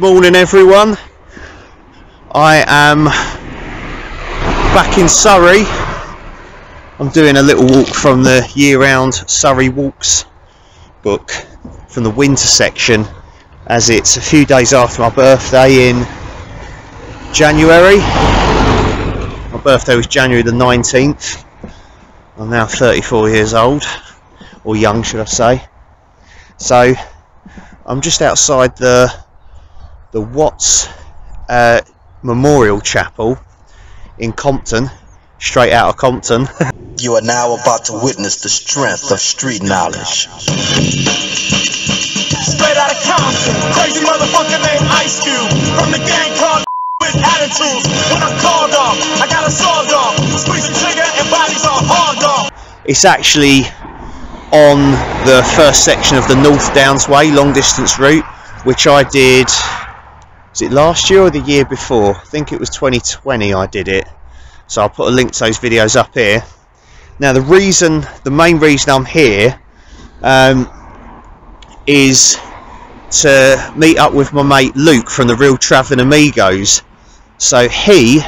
Good morning everyone. I am back in Surrey. I'm doing a little walk from the year-round Surrey Walks book from the winter section, as it's a few days after my birthday in January. My birthday was January the 19th. I'm now 34 years old, or young should I say. So I'm just outside the Watts Memorial Chapel in Compton, straight out of Compton. You are now about to witness the strength of street knowledge. Straight out of Compton, crazy motherfucker named Ice Cube, from the gang called with attitudes. When I'm called off, I got a sawed off, squeeze the trigger and bodies are hard off. It's actually on the first section of the North Downs Way long distance route, which I did, was it last year or the year before? I think it was 2020 I did it. So I'll put a link to those videos up here. Now the main reason I'm here is to meet up with my mate Luke from the Real Travelling Amigos. So he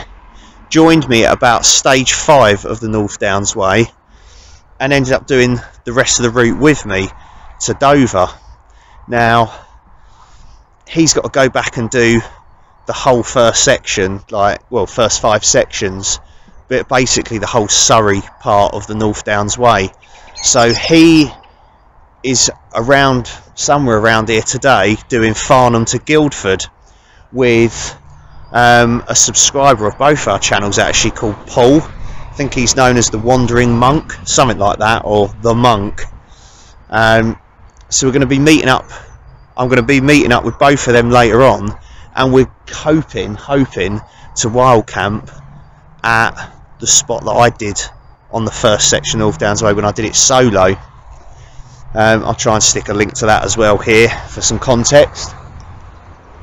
joined me at about stage 5 of the North Downs Way and ended up doing the rest of the route with me to Dover. Now he's got to go back and do the whole first section, first 5 sections, but basically the whole Surrey part of the North Downs Way. So he is somewhere around here today doing Farnham to Guildford with a subscriber of both our channels actually, called Paul. I think he's known as the Wandering Monck, something like that, or the Monk. So we're going to be meeting up. I'm going to be meeting up with both of them later on, and we're hoping to wild camp at the spot that I did on the first section of North Downs Way when I did it solo. I'll try and stick a link to that as well here for some context.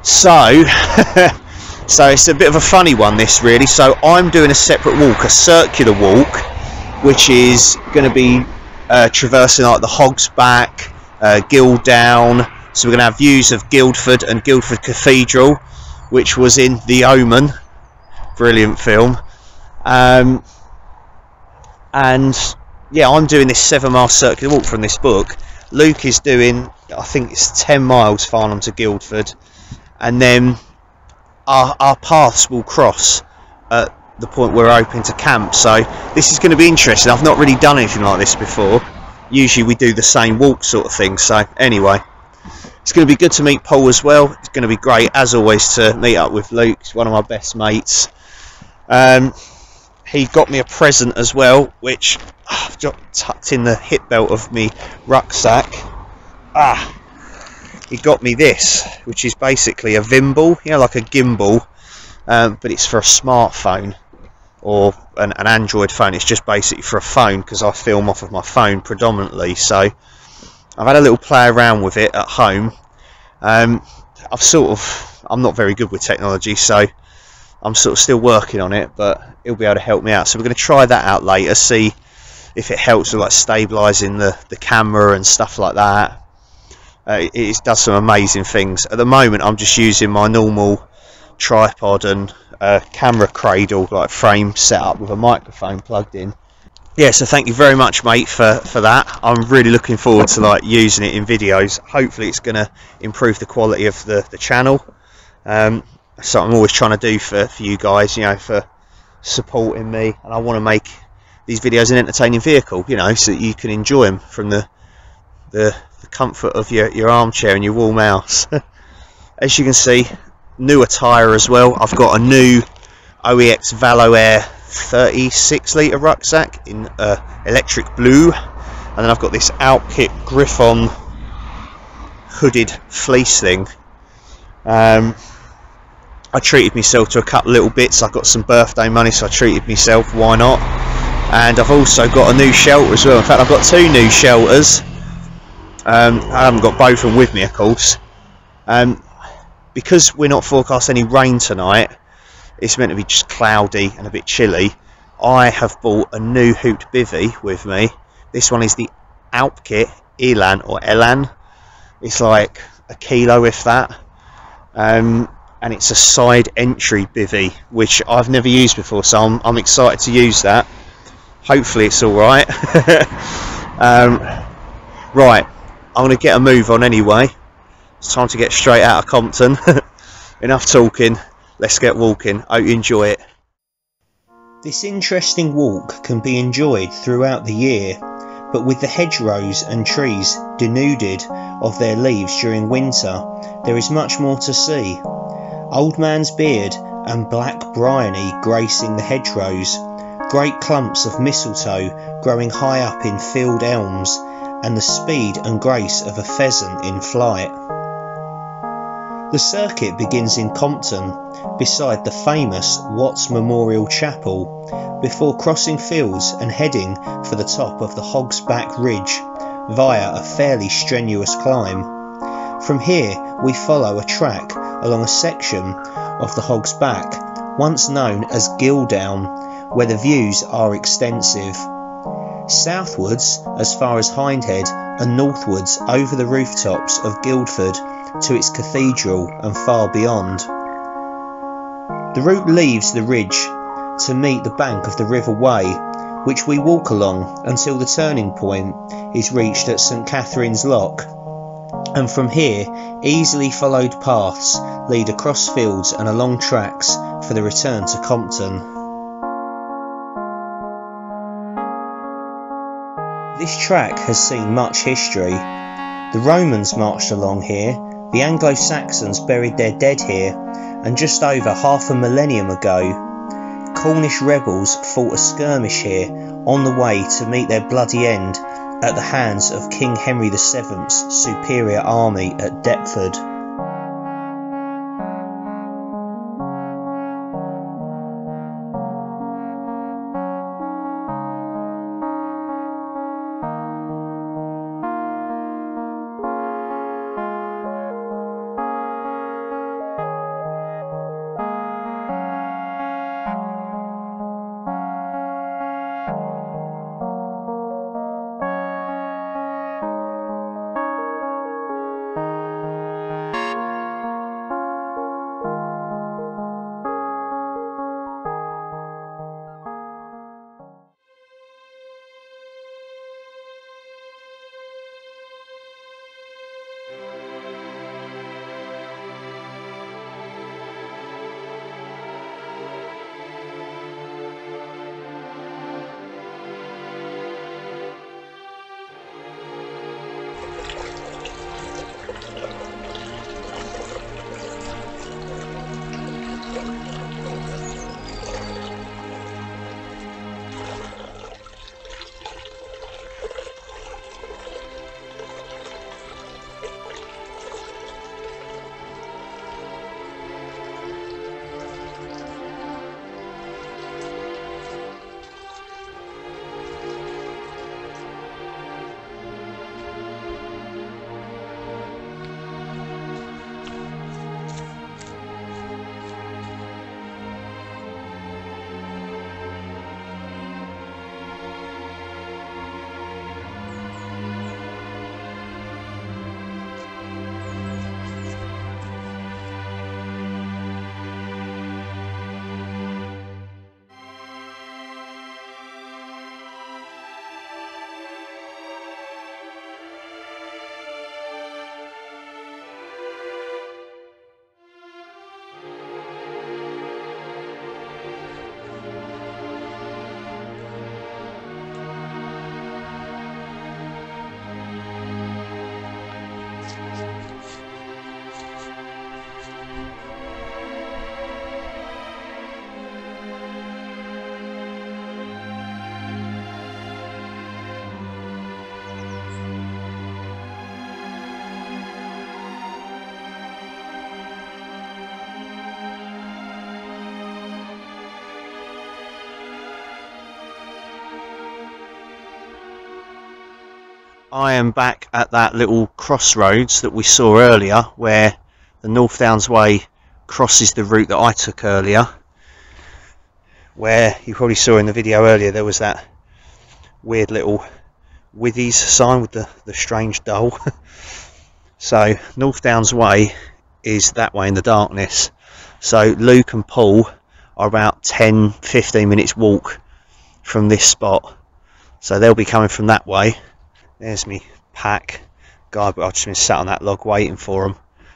So so it's a bit of a funny one, this, really. So I'm doing a separate walk, a circular walk, which is going to be traversing like the Hog's Back, Guildown. So we're going to have views of Guildford and Guildford Cathedral, which was in The Omen, brilliant film. And yeah, I'm doing this 7-mile circular walk from this book. Luke is doing, I think it's 10 miles Farnham to Guildford, and then our paths will cross at the point where we're open to camp. So this is going to be interesting. I've not really done anything like this before. Usually we do the same walk sort of thing. So anyway, it's going to be good to meet Paul as well. It's going to be great, as always, to meet up with Luke. He's one of my best mates. He got me a present as well, which I've got tucked in the hip belt of me rucksack. He got me this, which is basically a Vimble, like a gimbal, but it's for a smartphone or an Android phone. It's just basically for a phone, because I film off of my phone predominantly. So I've had a little play around with it at home. I'm not very good with technology, so I'm sort of still working on it, but he'll be able to help me out. So we're going to try that out later, see if it helps with like stabilising the camera and stuff like that. It does some amazing things. At the moment I'm just using my normal tripod and camera cradle like frame set up with a microphone plugged in. Yeah, so thank you very much, mate, for that. I'm really looking forward to using it in videos. Hopefully it's going to improve the quality of the channel. So I'm always trying to do for you guys, for supporting me, and I want to make these videos an entertaining vehicle, so that you can enjoy them from the comfort of your armchair and your warm house. As you can see, new attire as well. I've got a new OEX Valo Air 36 litre rucksack in electric blue, and then I've got this Outkit Griffon hooded fleece thing. I treated myself to a couple little bits. I got some birthday money, so I treated myself, why not? And I've also got a new shelter as well. In fact, I've got 2 new shelters. I haven't got both of them with me, of course. Because we're not forecast any rain tonight, it's meant to be just cloudy and a bit chilly. I have bought a new hooped bivvy with me. This one is the Outkit Elan or Elan. It's like a kilo, if that. and it's a side entry bivvy, which I've never used before, so I'm excited to use that. Hopefully it's alright. Right, I'm going to get a move on anyway. It's time to get straight out of Compton. Enough talking, let's get walking. Hope you enjoy it. This interesting walk can be enjoyed throughout the year, but with the hedgerows and trees denuded of their leaves during winter, there is much more to see. Old Man's Beard and Black Bryony gracing the hedgerows, great clumps of mistletoe growing high up in field elms, and the speed and grace of a pheasant in flight. The circuit begins in Compton, beside the famous Watts Memorial Chapel, before crossing fields and heading for the top of the Hog's Back Ridge via a fairly strenuous climb. From here we follow a track along a section of the Hog's Back, once known as Guildown, where the views are extensive. Southwards as far as Hindhead and northwards over the rooftops of Guildford to its cathedral and far beyond. The route leaves the ridge to meet the bank of the River Wey, which we walk along until the turning point is reached at St Catherine's Lock, and from here easily followed paths lead across fields and along tracks for the return to Compton. This track has seen much history. The Romans marched along here, the Anglo-Saxons buried their dead here, and just over half a millennium ago, Cornish rebels fought a skirmish here on the way to meet their bloody end at the hands of King Henry VII's superior army at Deptford. I am back at that little crossroads that we saw earlier, where the North Downs Way crosses the route that I took earlier, where you probably saw in the video earlier there was that weird little Withy's sign with the strange doll. So North Downs Way is that way in the darkness. So Luke and Paul are about 10-15 minutes walk from this spot, so they'll be coming from that way. There's me pack guidebook. I've just been sat on that log waiting for them.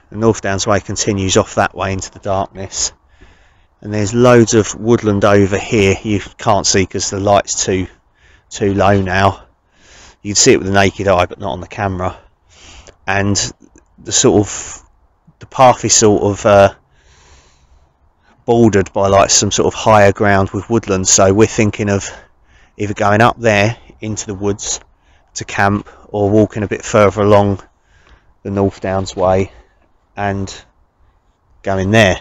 The North Downs Way continues off that way into the darkness, and there's loads of woodland over here. You can't see because the light's too low now. You can see it with the naked eye but not on the camera, and the path is sort of bordered by like some sort of higher ground with woodland, so we're thinking of either going up there into the woods to camp or walking a bit further along the North Downs Way and going there.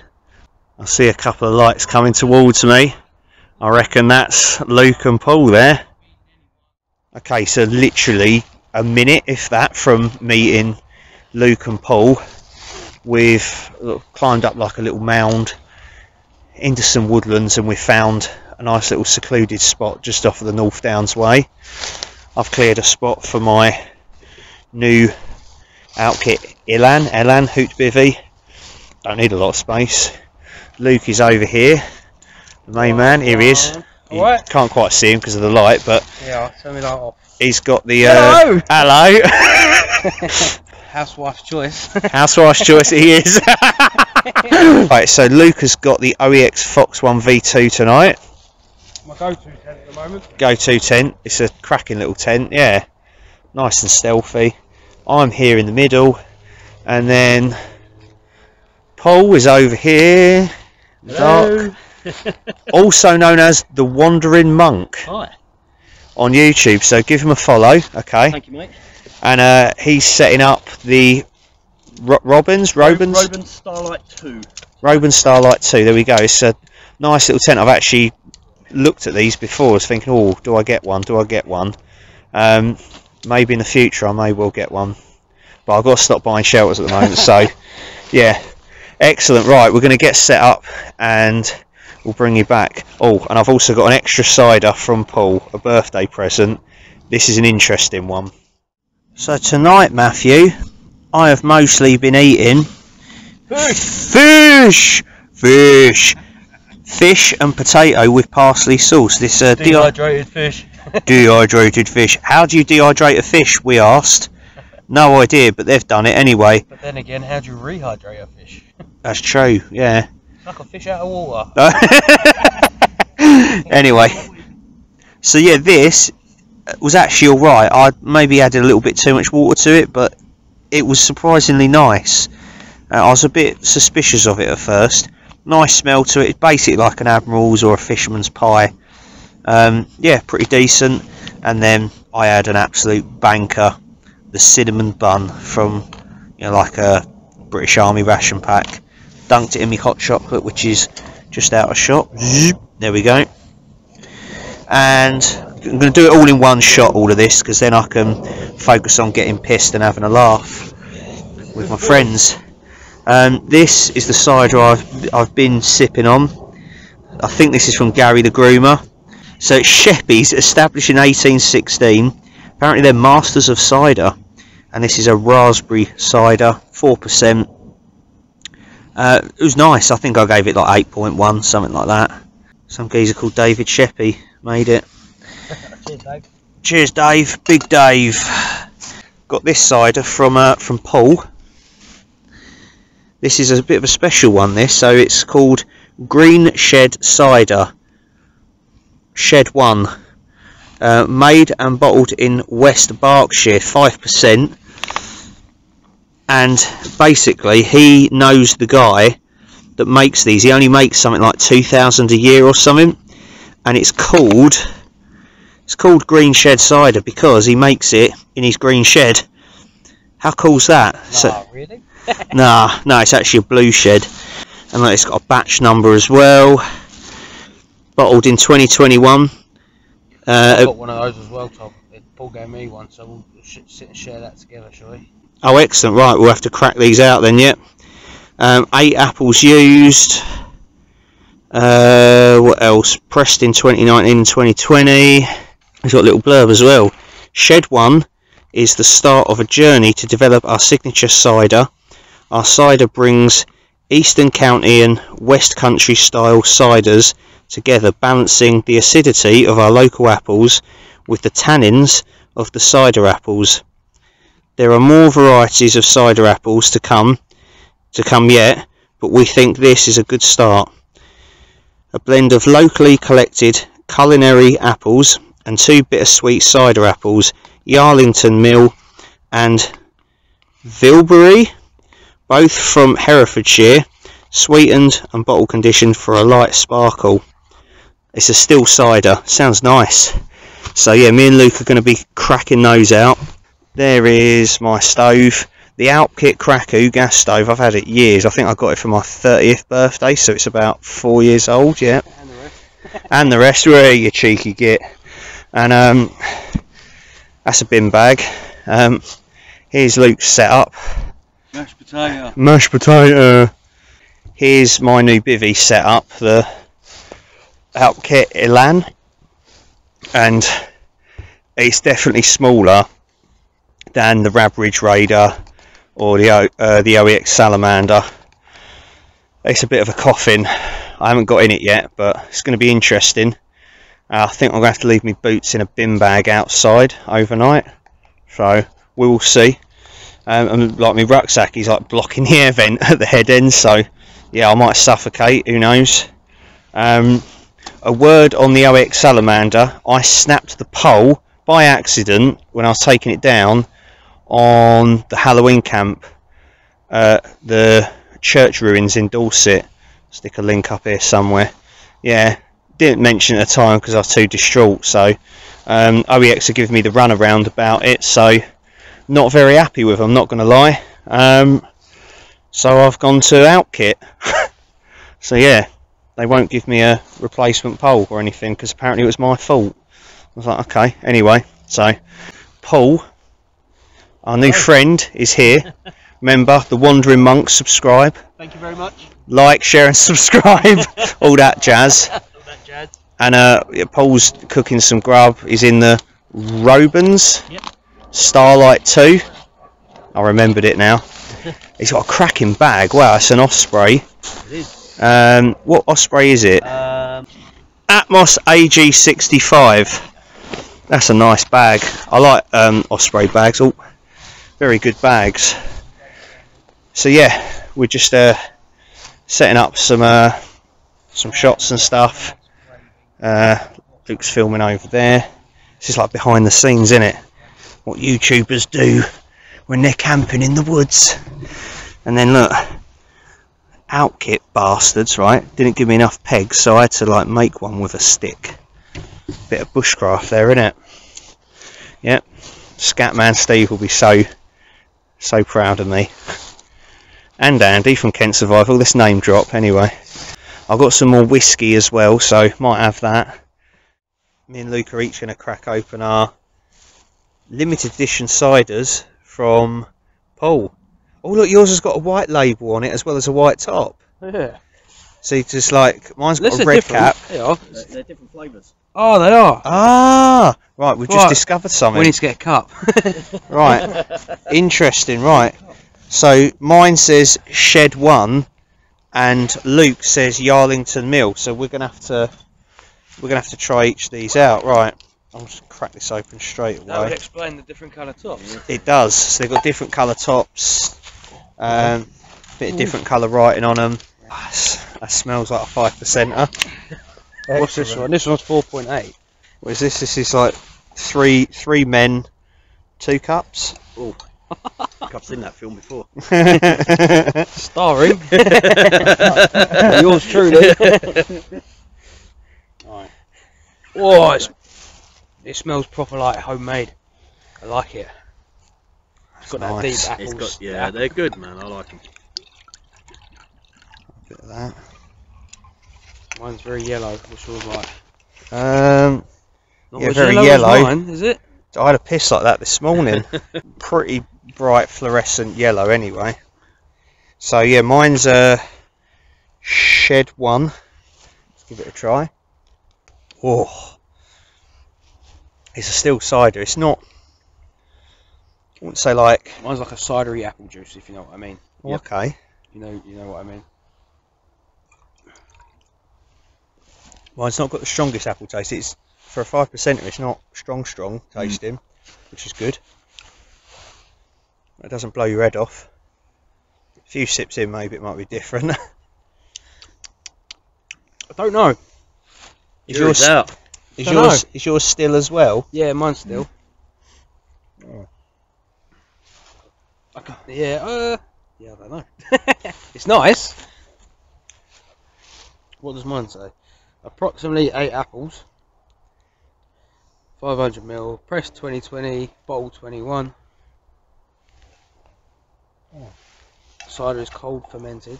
I see a couple of lights coming towards me. I reckon that's Luke and Paul there. Okay, so literally a minute, if that, from meeting Luke and Paul. We've climbed up like a little mound into some woodlands, and we found a nice little secluded spot just off of the North Downs Way. I've cleared a spot for my new outfit, Elan Hoot Bivvy. Don't need a lot of space. Luke is over here, the main man. Here he is. You can't quite see him because of the light, but yeah, turn me that off. He's got the hello. Housewife's choice. Housewife's choice he is. Right, so Luke has got the OEX Fox 1 V2 tonight. My go-to tent at the moment. Go-to tent. It's a cracking little tent, yeah. Nice and stealthy. I'm here in the middle, and then Paul is over here. Dark. Also known as the Wandering Monck. Hi. On YouTube, so give him a follow, okay? Thank you, mate. And he's setting up the Robin Starlight 2. Robin Starlight 2, there we go. It's a nice little tent. I've actually looked at these before. I was thinking, oh, do I get one? Maybe in the future I may well get one. But I've got to stop buying shelters at the moment, so yeah. Excellent. Right, we're going to get set up and we'll bring you back. Oh, and I've also got an extra cider from Paul, a birthday present. This is an interesting one. So tonight, Matthew, I have mostly been eating fish and potato with parsley sauce. This dehydrated fish. Dehydrated fish. How do you dehydrate a fish? We asked. No idea, but they've done it anyway. But then again, how do you rehydrate a fish? That's true. Yeah. Like a fish out of water. Anyway, so yeah, this was actually alright. I maybe added a little bit too much water to it, but it was surprisingly nice. I was a bit suspicious of it at first. Nice smell to it. It's basically like an Admiral's or a fisherman's pie. Yeah, pretty decent. And then I had an absolute banker, the cinnamon bun from, you know, like a British Army ration pack. Dunked it in my hot chocolate, which is just out of shot. There we go. And I'm going to do it all in one shot, all of this, because then I can focus on getting pissed and having a laugh with my friends. This is the cider I've been sipping on. I think this is from Gary the Groomer. So it's Sheppey's, established in 1816. Apparently they're masters of cider, and this is a raspberry cider, 4%. It was nice. I think I gave it like 8.1, something like that. Some geezer called David Sheppey made it. Cheers, Dave. Cheers, Dave. Big Dave. Got this cider from Paul. This is a bit of a special one, this. So it's called Green Shed Cider. Shed 1. Made and bottled in West Berkshire, 5%. And basically, he knows the guy that makes these. He only makes something like 2,000 a year or something, and it's called Green Shed Cider because he makes it in his green shed. How cool's that? Nah, really? no, it's actually a blue shed, and like, it's got a batch number as well. Bottled in 2021. I've got one of those as well, Tom. Paul gave me one, so we'll sit and share that together, shall we? Oh, excellent. Right, we'll have to crack these out then, yep. 8 apples used. What else? Pressed in 2019 and 2020. We've got a little blurb as well. Shed 1 is the start of a journey to develop our signature cider. Our cider brings Eastern County and West Country style ciders together, balancing the acidity of our local apples with the tannins of the cider apples. There are more varieties of cider apples to come yet, but we think this is a good start. A blend of locally collected culinary apples and 2 bittersweet cider apples, Yarlington Mill and Vilbury, both from Herefordshire, sweetened and bottle conditioned for a light sparkle. It's a still cider, sounds nice. So yeah, me and Luke are going to be cracking those out. There is my stove, the Outkit Kraku gas stove. I've had it years. I think I got it for my 30th birthday, so it's about 4 years old, yeah. And the rest. And the rest, where you cheeky git. And that's a bin bag. Here's Luke's setup. Mashed potato. Mashed potato. Here's my new bivvy setup, the Outkit Elan, and it's definitely smaller than the Rabridge Raider or the OEX Salamander. It's a bit of a coffin. I haven't got in it yet, but it's going to be interesting. I think I'm going to have to leave my boots in a bin bag outside overnight, so we will see. And like my rucksack is like blocking the air vent at the head end, so yeah, I might suffocate, who knows. A word on the OEX Salamander: I snapped the pole by accident when I was taking it down on the Halloween camp, the church ruins in Dorset. Stick a link up here somewhere. Yeah, didn't mention at the time because I was too distraught, so OEX are giving me the runaround about it, so not very happy with them, not going to lie. So I've gone to Outkit. So yeah, they won't give me a replacement pole or anything because apparently it was my fault. I was like, okay, anyway. So Paul, our new friend, is here. Remember, the Wandering Monck, subscribe. Thank you very much. Like, share and subscribe. All that jazz. All that jazz. And yeah, Paul's cooking some grub. He's in the Robins. Yep. Starlight 2. I remembered it now. He's got a cracking bag. Wow, it's an Osprey. It is. What Osprey is it? Atmos AG65. That's a nice bag. I like Osprey bags. Oh, very good bags. So yeah, we're just setting up some shots and stuff. Luke's filming over there. This is like behind the scenes, isn't it? What YouTubers do when they're camping in the woods. And then look, Outkit bastards, right? Didn't give me enough pegs, so I had to like make one with a stick. Bit of bushcraft there, innit? Yep. Scatman Steve will be so proud of me. And Andy from Kent Survival. This name drop anyway. I've got some more whiskey as well, so might have that. Me and Luke are each going to crack open our limited edition ciders from Paul. Oh look, yours has got a white label on it as well as a white top. Yeah. See, just like mine's got a red cap. They are. They're different flavours. Oh, they are. Ah, right. We've just discovered something. We need to get a cup. Right. Interesting. Right. So mine says Shed 1, and Luke says Yarlington Mill. So we're gonna have to try each of these out. Right. I'll just crack this open straight away. That would explain the different colour tops. It does. So they've got different colour tops. Bit of different colour writing on them. That smells like a 5%er. What's this one? This one's 4.8. What is this? This is like three men, 2 cups. Oh, I've seen that film before. Starring. Yours truly. Right. Whoa, it smells proper like homemade. I like it. It's got that deep apples. It's got, yeah, they're good, man. I like them. A bit of that. Mine's very yellow. What's yours like? Yeah, Not very as yellow. as mine, is it? I had a piss like that this morning. Pretty bright fluorescent yellow anyway. So yeah, mine's Shed 1. Let's give it a try. Oh, it's a still cider. It's not wouldn't say like. Mine's like a cidery apple juice, if you know what I mean. Oh, okay. You know what I mean. Mine's not got the strongest apple taste. It's for a 5%. It's not strong tasting, which is good. It doesn't blow your head off. A few sips in, maybe it might be different. I don't know. Is yours still as well? Yeah, mine's still. Oh. I don't know. It's nice. What does mine say? Approximately 8 apples. 500ml, press 2020, bottle 21. Oh. Cider is cold fermented.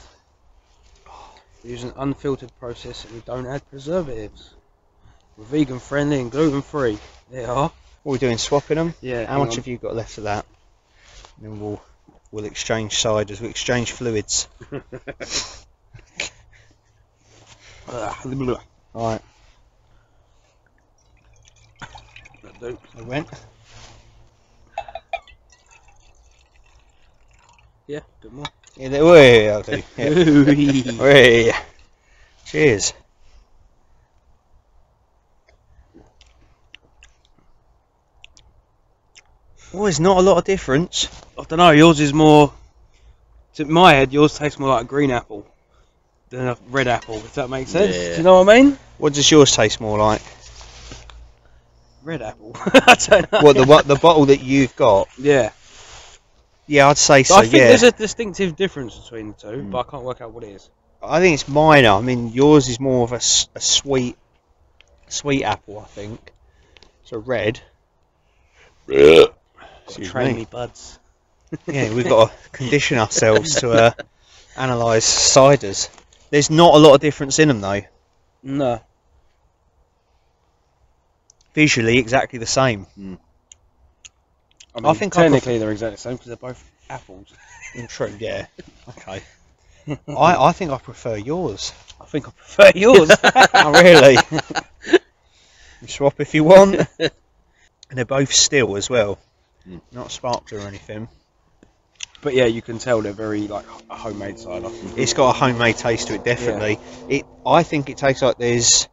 We use an unfiltered process and we don't add preservatives. We're vegan friendly and gluten free. They are. What are we doing, swapping them? Yeah. How much have you got left of that? And then we'll exchange ciders, we'll exchange fluids. Alright. They went. Yeah, a bit more. Yeah, they were. I'll do. Yeah. Hey. Cheers. Oh, there's not a lot of difference. I don't know, yours is more, to my head, yours tastes more like a green apple than a red apple, if that makes sense. Yeah. Do you know what I mean? What does yours taste more like? Red apple. I don't know. What the bottle that you've got? Yeah. Yeah, I'd say so. I think yeah. there's a distinctive difference between the two, but I can't work out what it is. I think it's minor. I mean, yours is more of a sweet apple. I think. So red. Train me, buds. Yeah, we've got to condition ourselves to analyse ciders. There's not a lot of difference in them though. No. Visually, exactly the same. I mean, I think technically they're exactly the same because they're both apples. True. Yeah. Okay. I think I prefer yours. I think I prefer yours. Oh, really? Swap if you want. And they're both still as well. Not sparked or anything. But yeah, you can tell they're very like a homemade cider. It's got a homemade taste to it, definitely. Yeah. I think it tastes like there's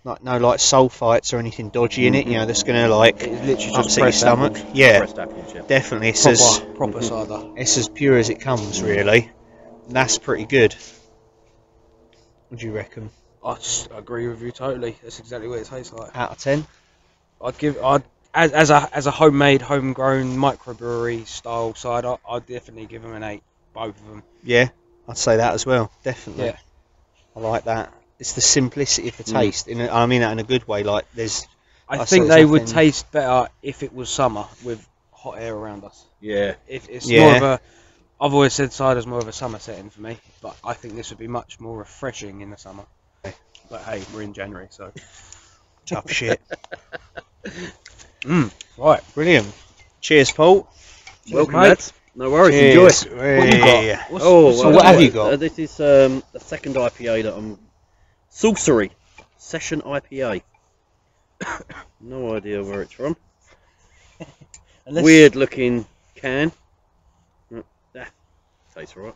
no sulfites or anything dodgy in it. You know, that's gonna like upset your stomach. Apples. Yeah, Apples, yeah. definitely. It's Proper cider. It's as pure as it comes, really. That's pretty good. What do you reckon? I just agree with you totally. That's exactly what it tastes like. Out of 10? As a homemade, homegrown microbrewery style cider, I'd definitely give them an 8, both of them. Yeah, I'd say that as well. Definitely. Yeah. I like that. It's the simplicity of the taste. I mean that in a good way. Like I think they would taste better if it was summer with hot air around us. Yeah. It's more of a. I've always said cider's more of a summer setting for me, but I think this would be much more refreshing in the summer. But hey, we're in January, so tough shit. Right, brilliant. Cheers, Paul. Welcome, mate. lads. No worries. Cheers. Enjoy. what have you got? What have you got? This is the second IPA that I'm. Surrey Session IPA. No idea where it's from. Weird looking can. Tastes alright.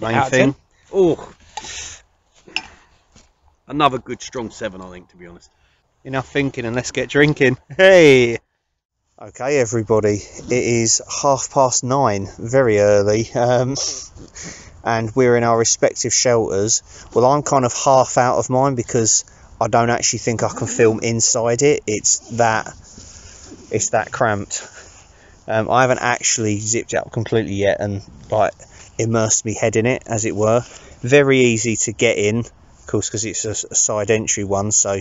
Main thing. Oh, another good strong 7, I think, to be honest. Enough thinking and let's get drinking. Hey. Okay, everybody. It is 9:30, very early, and we're in our respective shelters. Well, I'm kind of half out of mine because I don't actually think I can film inside it. It's that cramped. I haven't actually zipped it up completely yet and like immersed me head in it, as it were. Very easy to get in, of course, because it's a side entry one, so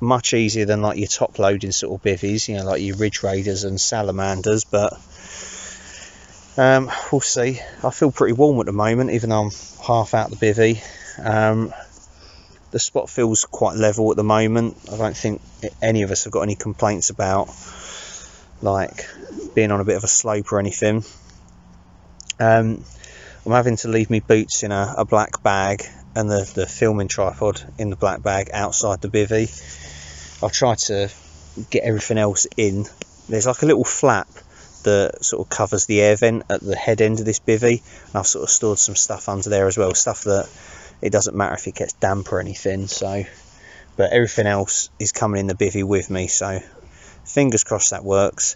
much easier than like your top loading sort of bivvies, you know, like your Ridge Raiders and Salamanders. But we'll see. I feel pretty warm at the moment, even though I'm half out the bivvy. The spot feels quite level at the moment. I don't think any of us have got any complaints about like being on a bit of a slope or anything. I'm having to leave me boots in a black bag and the filming tripod in the black bag outside the bivvy. I've tried to get everything else in. There's like a little flap that sort of covers the air vent at the head end of this bivvy, and I've sort of stored some stuff under there as well, stuff that it doesn't matter if it gets damp or anything. So, but everything else is coming in the bivvy with me, so fingers crossed that works.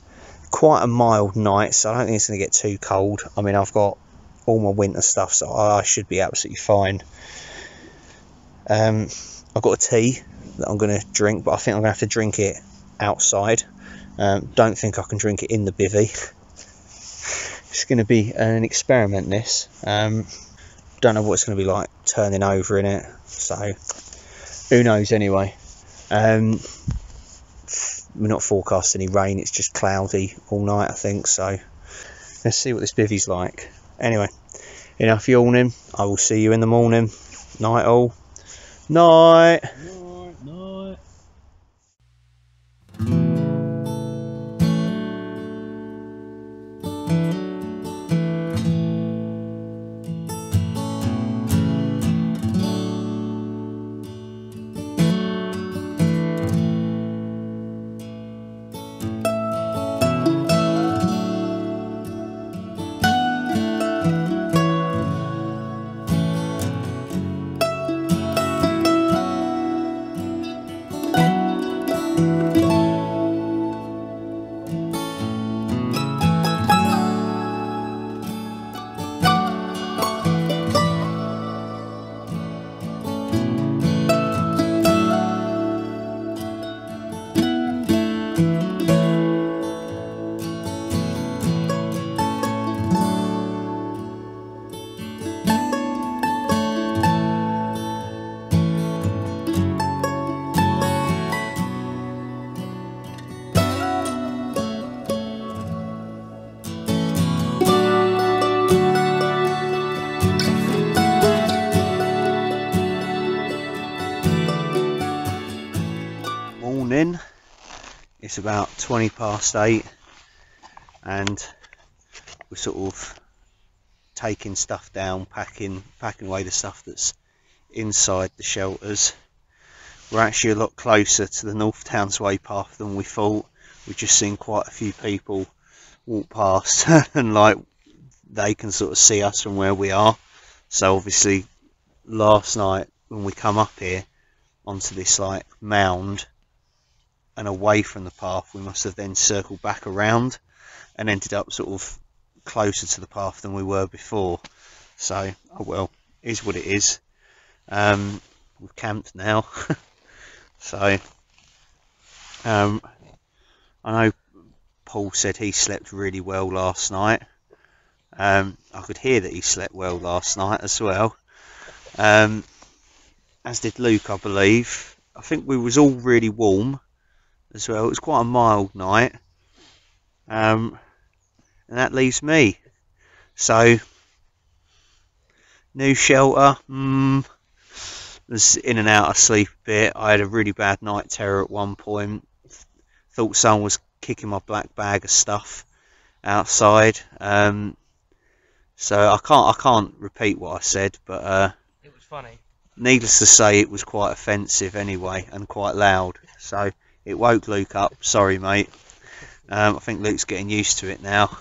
Quite a mild night, so I don't think it's going to get too cold. I mean, I've got all my winter stuff, so I should be absolutely fine. I've got a tea that I'm going to drink, but I think I'm going to have to drink it outside. Don't think I can drink it in the bivvy. It's going to be an experiment, this. Don't know what it's going to be like turning over in it, so who knows anyway. We're not forecasting any rain, it's just cloudy all night, I think, so let's see what this bivvy's like. Anyway, enough yawning, I will see you in the morning. Night all. Night. Night. It's about 20 past 8 and we're sort of taking stuff down, packing away the stuff that's inside the shelters. We're actually a lot closer to the North Townsway path than we thought. We've just seen quite a few people walk past and like they can sort of see us from where we are. So obviously last night when we come up here onto this like mound and away from the path, we must have then circled back around and ended up sort of closer to the path than we were before. So, oh well, is what it is. We've camped now. So, I know Paul said he slept really well last night. I could hear that he slept well last night as well. As did Luke, I believe. I think we was all really warm as well. It was quite a mild night, and that leaves me. So new shelter, was in and out of sleep a bit. I had a really bad night terror at one point. Thought someone was kicking my black bag of stuff outside. So I can't repeat what I said, but It was funny. Needless to say, it was quite offensive anyway, and quite loud. So it woke Luke up. Sorry, mate. I think Luke's getting used to it now.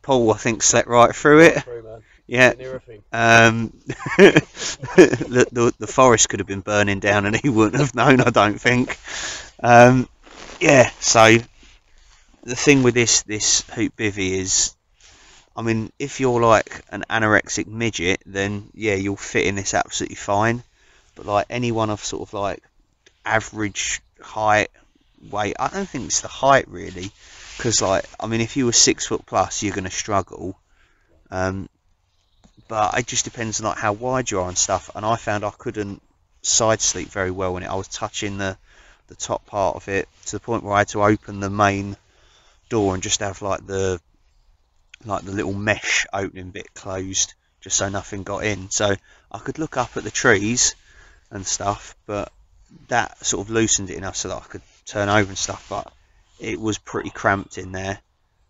Paul, I think, slept right through it. Yeah. The forest could have been burning down, and he wouldn't have known, I don't think. Yeah. So the thing with this hoop bivvy is, I mean, if you're like an anorexic midget, then yeah, you'll fit in this absolutely fine. But like anyone of sort of like average height, weight, I don't think it's the height really, because like, I mean, if you were 6 foot plus, you're going to struggle. But it just depends on like how wide you are and stuff. And I found I couldn't side sleep very well when I was touching the top part of it, to the point where I had to open the main door and just have like the little mesh opening bit closed, just so nothing got in. So I could look up at the trees and stuff, but that sort of loosened it enough so that I could turn over and stuff. But it was pretty cramped in there,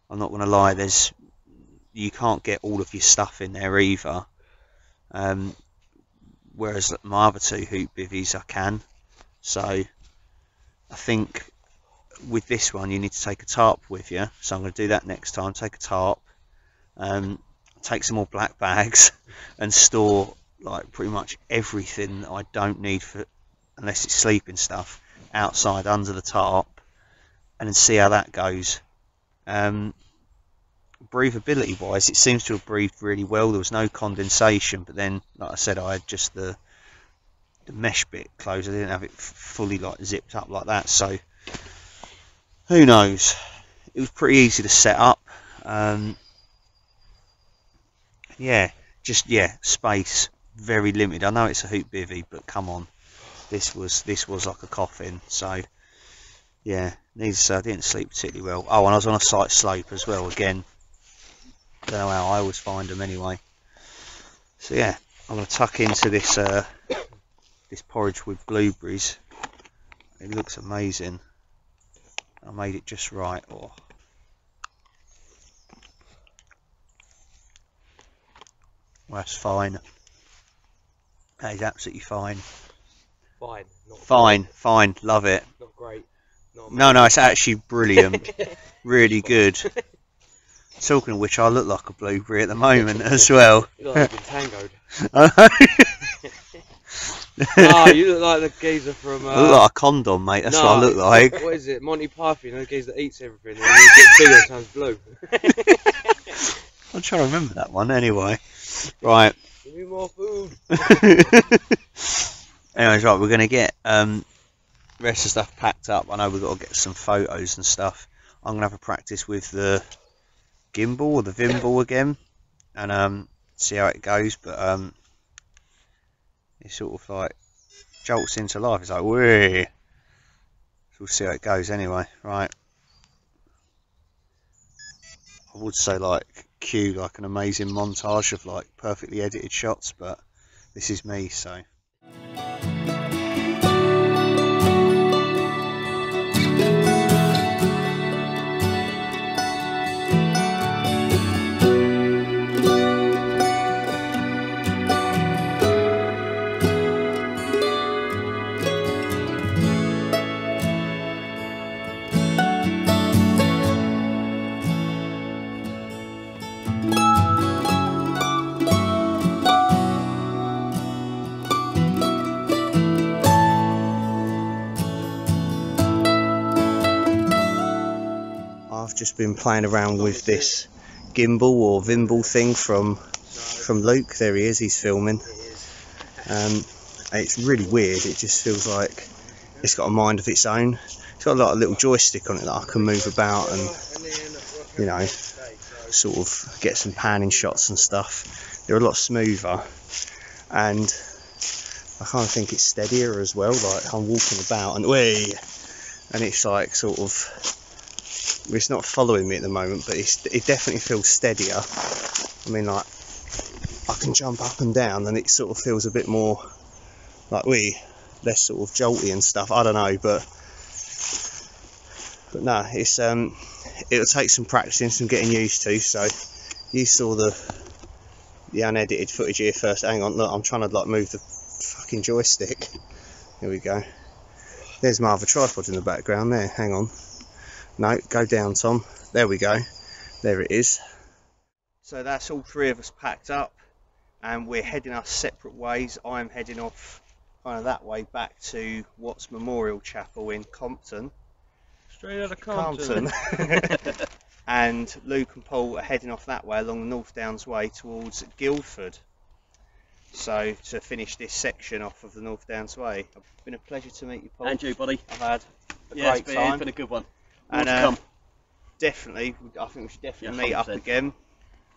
I'm not going to lie. You can't get all of your stuff in there either, whereas my other two hoop bivvies I can. So I think with this one you need to take a tarp with you, so I'm going to do that next time. Take a tarp, take some more black bags and store like pretty much everything that I don't need for, unless it's sleeping stuff, outside under the tarp, and then see how that goes. Breathability wise, it seems to have breathed really well. There was no condensation, but then like I said, I had just the mesh bit closed. I didn't have it fully like zipped up like that, so who knows. It was pretty easy to set up. Yeah, space very limited. I know it's a hoop bivvy, but come on, this was like a coffin. So yeah, I didn't sleep particularly well. Oh, and I was on a slight slope as well. Again, don't know how I always find them anyway. So yeah, I'm going to tuck into this this porridge with blueberries. It looks amazing. I made it just right. Oh. Well, that's fine. That is absolutely fine. Fine. Not Fine, great. fine. Love it. Not great. Not No, it's actually brilliant. Really good. Talking of which, I look like a blueberry at the moment as well. You look like you've been tangoed. I know. Oh, you look like the geezer from... I look like a condom, mate. That's what I look like. What is it? Monty Python, you know, the geezer that eats everything and when he gets bigger it turns blue. I'm trying to remember that one anyway. Right. Give me more food. Anyways, right, we're going to get rest of stuff packed up. I know we've got to get some photos and stuff. I'm going to have a practice with the gimbal or the Vimble again and see how it goes, but it sort of like jolts into life. It's like, whee! So we'll see how it goes anyway. Right, I would say like cue like an amazing montage of like perfectly edited shots, but this is me, so I've just been playing around with this gimbal or Vimble thing from Luke. There he is, he's filming. And it's really weird. It just feels like it's got a mind of its own. It's got a lot of little joystick on it that I can move about and, you know, sort of get some panning shots and stuff. They're a lot smoother, and I kind of think it's steadier as well. Like I'm walking about and it's like sort of, it's not following me at the moment, but it definitely feels steadier. I mean, like I can jump up and down and it sort of feels a bit more like less sort of jolty and stuff. I don't know, but no, it's it'll take some practicing, some getting used to. So you saw the unedited footage here first. Hang on, look, I'm trying to like move the fucking joystick. Here we go. There's my other tripod in the background there. Hang on. No, go down, Tom. There we go. There it is. So that's all three of us packed up, and we're heading our separate ways. I'm heading off kind of that way back to Watts Memorial Chapel in Compton. Straight out of Compton. And Luke and Paul are heading off that way along the North Downs Way towards Guildford. So to finish this section off of the North Downs Way. It's been a pleasure to meet you, Paul. And you, buddy. I've had a Yeah, great time. It's been a good one. And definitely, I think we should definitely meet up 100%. again.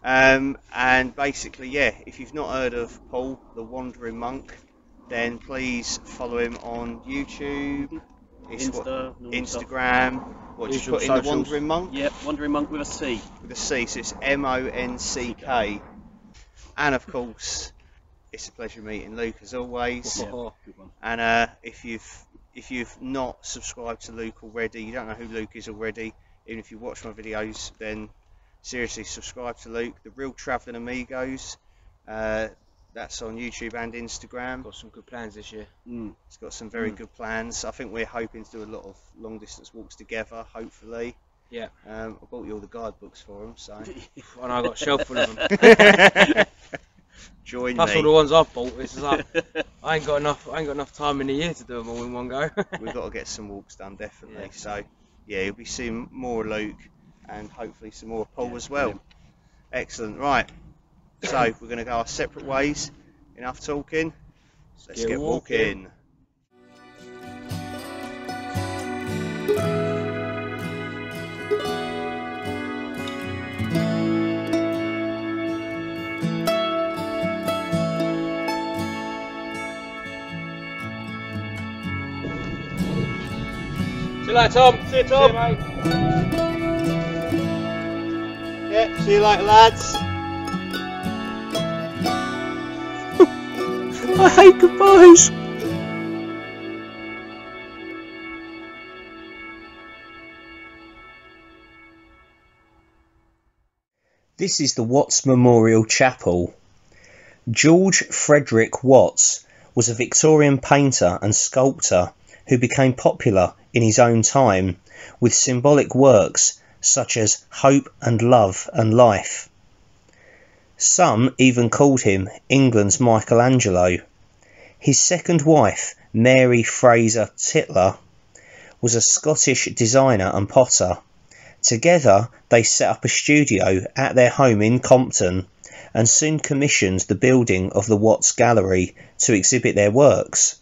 And basically, yeah, if you've not heard of Paul, the Wandering Monck, then please follow him on YouTube, Instagram. What, just put in the Wandering Monck? Yep, Wandering Monck with a C. With a C, so it's M-O-N-C-K. And of course, it's a pleasure meeting Luke as always. Yeah, good one. And if you've not subscribed to Luke already, you don't know who Luke is already, even if you watch my videos, then seriously subscribe to Luke. The Real Travelling Amigos, That's on YouTube and Instagram. Got some good plans this year. It's got some very good plans. I think we're hoping to do a lot of long distance walks together, hopefully. Yeah. I bought you all the guidebooks for them, so. And I got a shelf full of them. Join Plus me. all the ones I've bought. It's like, I ain't got enough time in the year to do them all in one go. We've got to get some walks done, definitely. Yeah. So, yeah, you'll be seeing more Luke and hopefully some more Paul as well. Brilliant. Excellent. Right. So we're going to go our separate ways. Enough talking. Let's get walking. See you later, Tom. See you, Tom. See you, mate. Yeah, see you later, lads. I hate goodbyes. This is the Watts Memorial Chapel. George Frederick Watts was a Victorian painter and sculptor who became popular in his own time with symbolic works such as Hope and Love and Life. Some even called him England's Michelangelo. His second wife, Mary Fraser Tytler, was a Scottish designer and potter. Together they set up a studio at their home in Compton and soon commissioned the building of the Watts Gallery to exhibit their works.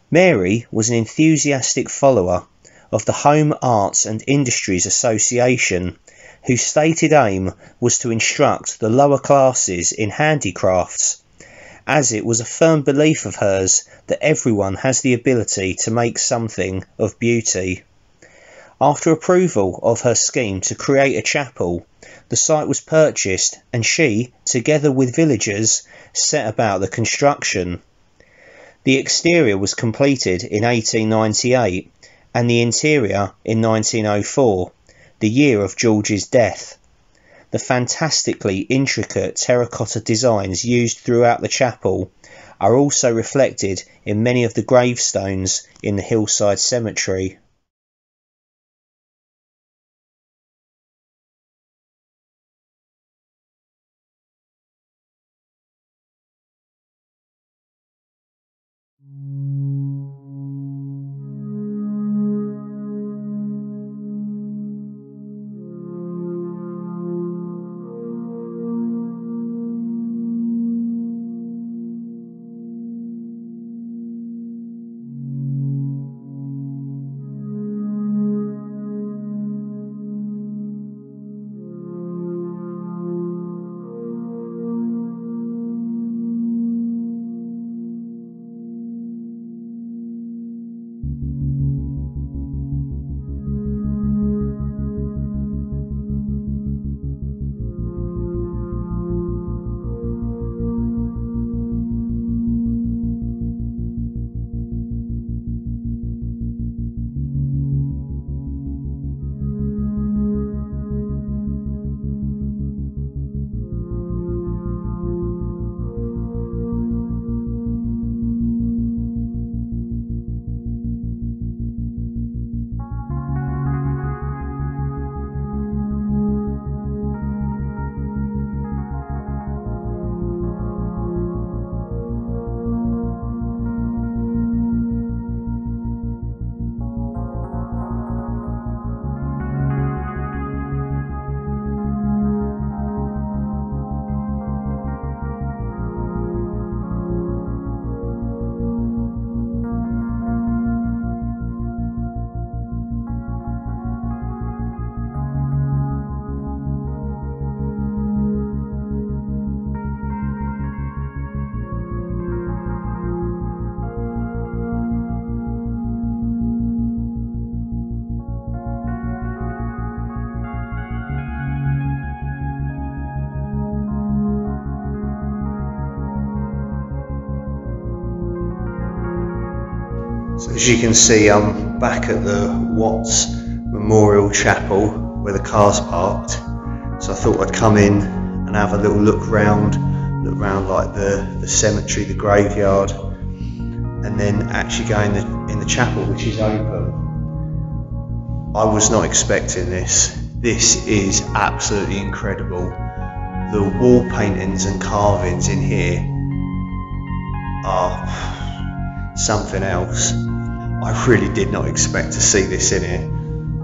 Mary was an enthusiastic follower of the Home Arts and Industries Association, whose stated aim was to instruct the lower classes in handicrafts, as it was a firm belief of hers that everyone has the ability to make something of beauty. After approval of her scheme to create a chapel, the site was purchased and she, together with villagers, set about the construction. The exterior was completed in 1898 and the interior in 1904, the year of George's death. The fantastically intricate terracotta designs used throughout the chapel are also reflected in many of the gravestones in the hillside cemetery. So as you can see, I'm back at the Watts Memorial Chapel where the car's parked. So I thought I'd come in and have a little look round look around like the cemetery, the graveyard, and then actually go in the chapel, which is open. I was not expecting this. This is absolutely incredible. The wall paintings and carvings in here are something else. I really did not expect to see this in here.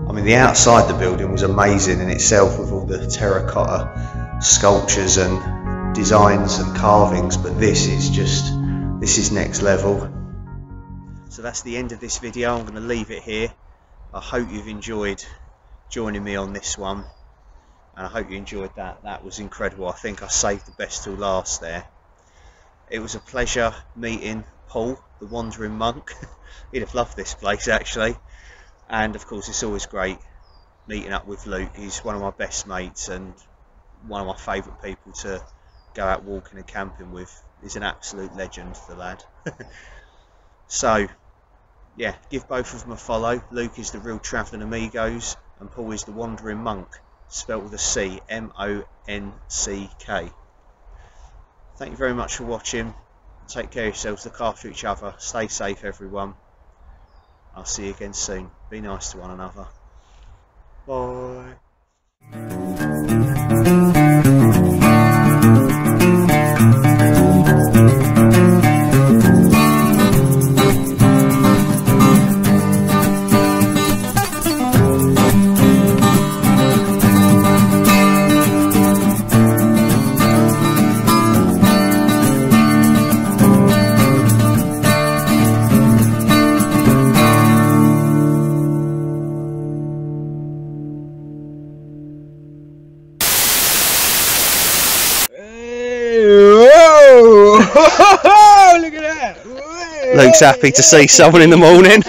I mean, the outside the building was amazing in itself, with all the terracotta sculptures and designs and carvings, but this is next level. So that's the end of this video. I'm going to leave it here. I hope you've enjoyed joining me on this one, and I hope you enjoyed that. That was incredible. I think I saved the best till last there. It was a pleasure meeting Paul, the Wandering Monck. He'd have loved this place actually. And of course it's always great meeting up with Luke. He's one of my best mates and one of my favourite people to go out walking and camping with. He's an absolute legend, the lad. So yeah, give both of them a follow. Luke is the Real Travelling Amigos and Paul is the Wandering Monck, spelt with a C, M-O-N-C-K. Thank you very much for watching. Take care of yourselves, look after each other, stay safe everyone. I'll see you again soon. Be nice to one another. Bye. Look at that! Luke's happy to see someone in the morning.